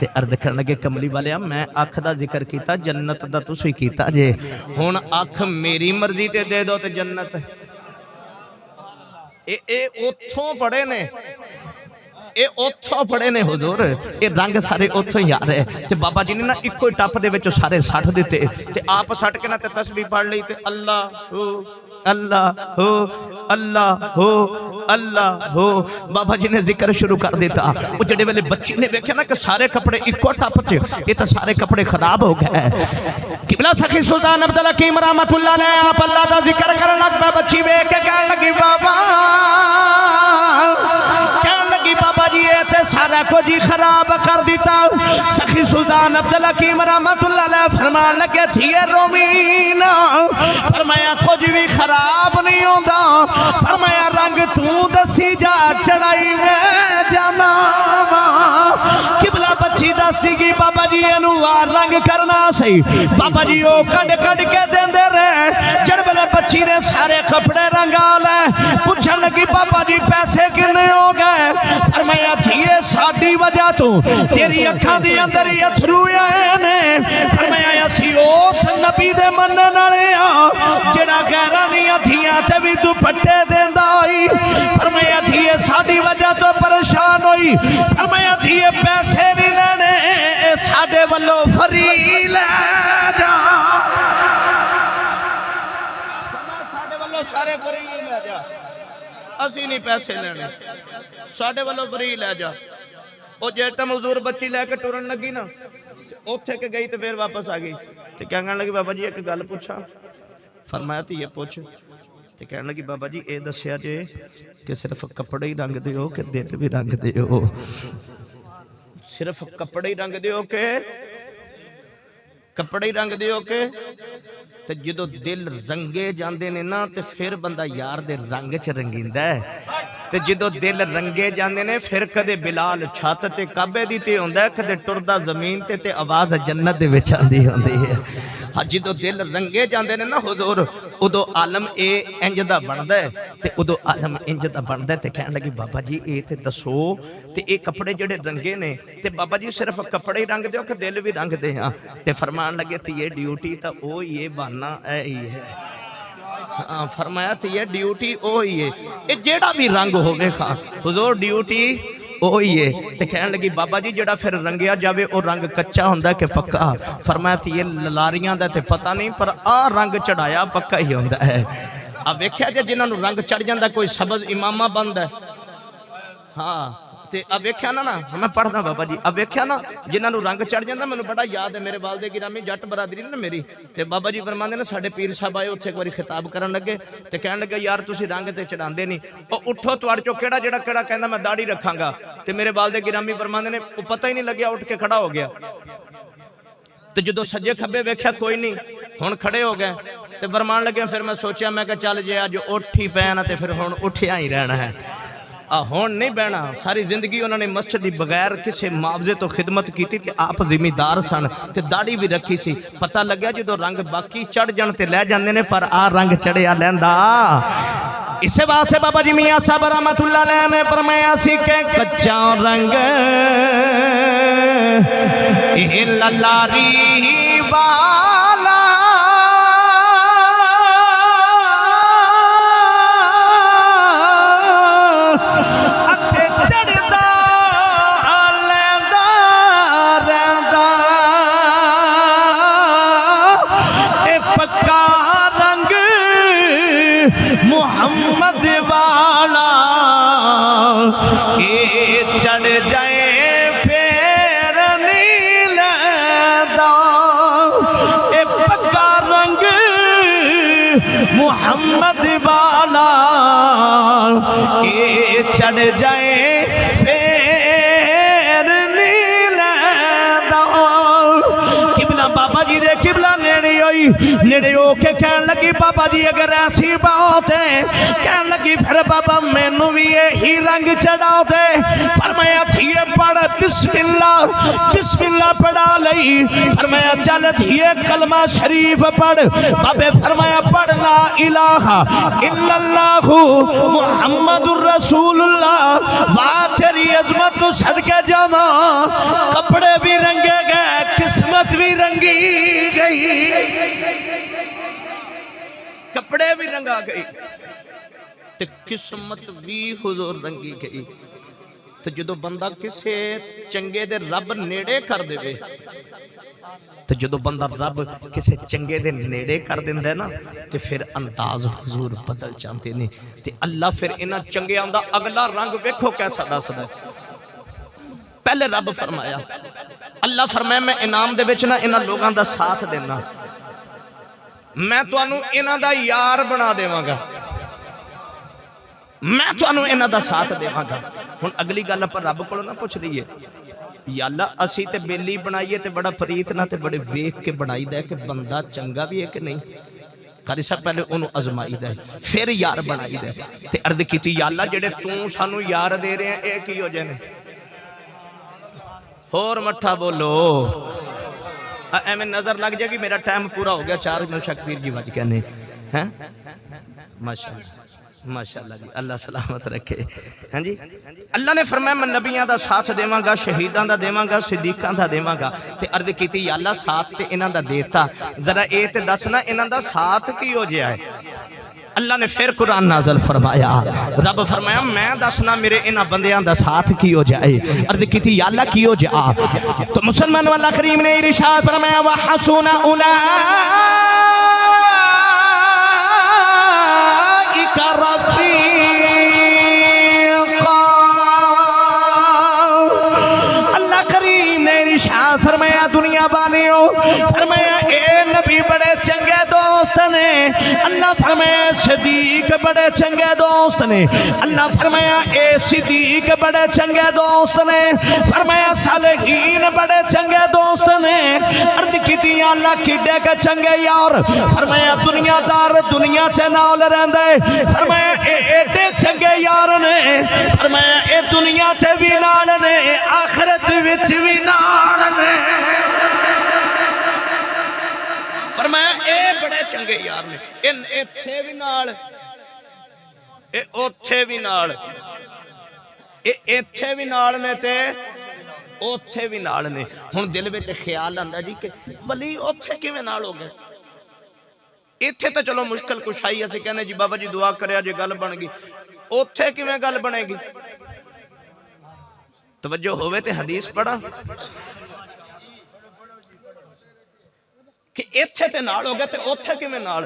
ते अर्द करन लगे कमली वाले मैं अख दा जिक्र कीता जन्नत दा तुसीं कीता जे हुण अख मेरी मर्जी ते दे दो ते जन्नत ए उथों पढ़े ने ये उथों पढ़े ने हुजूर ये रंग सारे उथों ही आ रहे ते बाबा जी ने ना इको ही टप दे विच सारे सट दिते ते आप सट के ना ते तस्बीह पढ़ ली ते अल्लाह हो अल्लाह हो अल्लाह हो अल्लाह हो। बाबा जी ने जिक्र शुरू कर दिता। वो जेडे वेले बच्ची ने वेख्या ना कि सारे कपड़े इको टप च ये तो सारे कपड़े खराब हो गए। किबला सखी सुल्तान अब्दुल हकीम रहमतुल्लाह ने आप अल्लाह दा जिक्र करन लग पे बच्ची वेख के कहन लगी बाबा बाबा जी ये सारा कुछ ही खराब कर दिता। सखी सुल्तान अब्दुल हकीम रहमतुल्लाह अलैह फरमान लगे थिए रोमीन फरमाया कुछ भी खराब नहीं होता फरमाया रंग तू दसी जा चढ़ाई में जाना। किबला बच्ची दसदी की बाबा जी इनू रंग करना सही बाबा जी वो कड़ कड़ के देंदे रहे। जड़ वेले बच्ची ने सारे कपड़े रंगा ले पूछन लगी बाबा जी पैसे कितने हो गए फरमाया धीए साडी वजह तो तेरी अखां दे अंदर ही अथरू आए ने फरमाया असी उस नबी दे मनण वाले आ जेड़ा गैरां दी धीआं ते भी दुपट्टे देंदा होई फरमाया धीए साडी वजह तो परेशान होई फरमाया धीए पैसे नहीं लेने साडे वल्लों फ्री ले जा साडे वल्लों सारे फ्री ले जा असी नहीं पैसे लेने साडे वालों फ्री लै जा। वो जेठ मजदूर बच्ची लैके टुरन लगी ना उत्थे के गई तो फिर वापस आ गई तो क्या कहने लगी बाबा जी एक गल पूछा फरमाया तो ये पूछ तो कहने लगी बाबा जी ये दसिया जे कि सिर्फ कपड़े ही रंग दे कि दिल भी रंग दे सिर्फ कपड़े ही रंग दे के कपड़े ही रंग दे के ते जो दिल रंगे जाते ने ना तो फिर बंदा यार दे रंग च रंगींदा है ते जो दिल रंगे जाते ने फिर कदे बिलाल छत ते काबे दी ते हुंदा है कदे टुरदा जमीन ते आवाज़ जन्नत दे विच आंदी हुंदी है। हाँ जो दिल रंगे जाते ने ना हुजूर उदो आलम ए इंज दा बनदा है ते उदो आलम इंज दा बनदा है ते कहण लगी बाबा जी ये ते दसो ते ये कपड़े जेड़े रंगे ने ते बाबा जी सिर्फ कपड़े ही रंग दो कि दिल भी रंग दे हाँ ते फरमान लगे ते ये ड्यूटी तो ओ ये बहाना है ही है। हाँ फरमाया तो ये ड्यूटी ओ ही है ये जेड़ा भी रंग होवे खां हुजूर ड्यूटी ओ ही है। तो कहने लगी बाबा जी जेड़ा फिर रंगिया जावे वो रंग कच्चा हुंदा कि पक्का फरमाया तो ये लारियां दा ते पता नहीं पर आ रंग चढ़ाया पक्का ही हुंदा है। अब वेख्या जे जिन्हां रंग चढ़ जांदा कोई सबज इमामा बनदा हाँ ते अब वेख्या ना मैं पढ़दा बाबा जी अब वेख्या ना जिन्होंने रंग चढ़ जाता मैंने बड़ा याद है मेरे वालदे गिरामी जट बरादरी ना मेरी ते बाबा जी फरमांदे ने साडे पीर साहब आए उत्थे एक बारी खिताब करन लगे ते कहन लगे यार तुसीं रंग ते चढ़ांदे नहीं ओ उठो तुहाडे चों केड़ा जेड़ा केड़ा कहंदा मैं दाढ़ी रखांगा ते मेरे वालदे गिरामी फरमांदे ने ओ पता ही नहीं लग्या उठ के खड़ा हो गया ते जदों सज्जे खब्बे वेख्या कोई नहीं हुण खड़े हो गए ते फरमान लगे फिर मैं सोचा मैं कहा चल जे अज उठ ही पै ना ते फिर हुण उठिया ही रहना है हुण नहीं बहना। सारी जिंदगी उन्होंने मस्जिद की बगैर किसी मुआवजे तो खिदमत की थी आप जिमीदार सन ते दाढ़ी भी रखी सी पता लग्या जो रंग बाकी चढ़ जान ते लै जांदे ने पर आ रंग चढ़िया लैंदा। इसे वास्ते बाबा जी मियां साहब रहमतुल्लाह अलैह ने फरमाया सी के कच्चा रंग ए ललारी वाला मोहम्मद वाला ये चढ़ जाए फिर नीलदा ए पक्का रंग मोहम्मद वाला ये चढ़ जाए फिर नीलदा। किबला बाबा जी दे किबला नेड़े होके कहन लगी बाबा जी अगर ऐसी बात है कहन लगी फिर बाबा मैनू भी यही रंग चढ़ाओ दे फरमाया थिए पढ़ बिस्मिल्लाह पढ़ा लई फरमाया चल थिए कलमा शरीफ पढ़ बाबे फरमाया पढ़ ला इलाहा इल्लल्लाहु मुहम्मदुर रसूलुल्लाह वाह तेरी अजमत तो सदके जावा कपड़े भी भी रंगी गई, कपड़े भी रंगा गई ते किस्मत भी हुजूर रंगी गई। तो जो बंदा किसे चंगे दे रब नेड़े कर देवे, तो जो बंदा रब किसी चंगे दे नेड़े कर दिंदा ना तो फिर अंदाज हुजूर बदल जाते ने। ते अल्लाह फिर इन्हां चंगियां दा अगला रंग वेखो कैसा दसदा। पहले रब फरमाया, अल्लाह फरमाया मैं इनाम दे विच ना इन्हां लोगां दा साथ देना, मैं तुहानू इन्हां दा यार बना देवांगा, मैं तुहानू इन्हां दा साथ देवांगा। हुण अगली गल आपां रब कोलों ना पुछ लईए, या अल्लाह असी ते बेली बनाईए ते बड़ा फरीत ना ते बड़े वेख के बनाईदा है कि बंदा चंगा भी है कि नहीं। कारी साहब पहले उन्होंने अजमाईदा है फिर यार बनाईदा है। ते अर्ज कीती या अल्लाह जेड़े तू सानू यार दे रहे हैं ये की हो जाने। होर मठा बोलो, एवं नजर लग जाएगी मेरा टाइम पूरा हो गया। 4 मिनट शक्बीर जी बज गए ने हैं। माशाअल्लाह माशाअल्लाह जी, अल्लाह सलामत रखे। हाँ जी, अल्लाह ने फरमाया मैं नबियां दा साथ देवांगा, शहीदां दा देवांगा, सिद्दीकां दा देवांगा। ते अर्ज कीती या अल्लाह साथ ते इन्हां दा देता, जरा ए ते दसना इन्हां दा साथ की हो जिया है। अल्लाह ने फिर कुरान नाज़िल फरमाया, रब फरमाया मैं दसना मेरे इन्हां बंदियां दा साथ की हो जाए। अर्ज कीती या अल्लाह की हो जा। तो मुसलमान वाला करीम ने इरशाद फरमाया व हसुना उलाइका रफीका। अल्लाह करीम ने इरशाद फरमाया दुनिया वालियों, फरमाया ए नबी बड़े चंगे दोस्त ने। अल्लाह फरमाया सिद्दीक बड़े चंगे दोस्त ने। अल्लाह फरमाया ए सिद्दीक बड़े चंगे दोस्त ने। फरमाया सालेहीन बड़े चंगे दोस्त ने। अर्ज कीती अल्लाह किड्डे के चंगे यार। फरमाया दुनियादार दुनिया च नाल रहंदे, फरमाया ए एडे चंगे यार ने। फरमाया ए दुनिया च भी नाल ने, आखिरत विच भी नाल ने। फरमाया ए बड़े चंगे यार ने, इत्थे भी नाल, ए ओथे भी नाल, ए इत्थे भी नाल ने ते ओथे भी नाल ने। हुण दिल विच ख्याल आंदा जी कि वली ओथे किवें नाल हो गए, इत्थे तो चलो मुश्किल कुशाई असीं कहने जी बाबा जी दुआ करिया जे गल बन गई, ओथे किवें गल बनेगी। तवज्जो होवे ते हदीस पढ़ा कि इत्थे ते नाल हो गए ते ओथे किवें नाल।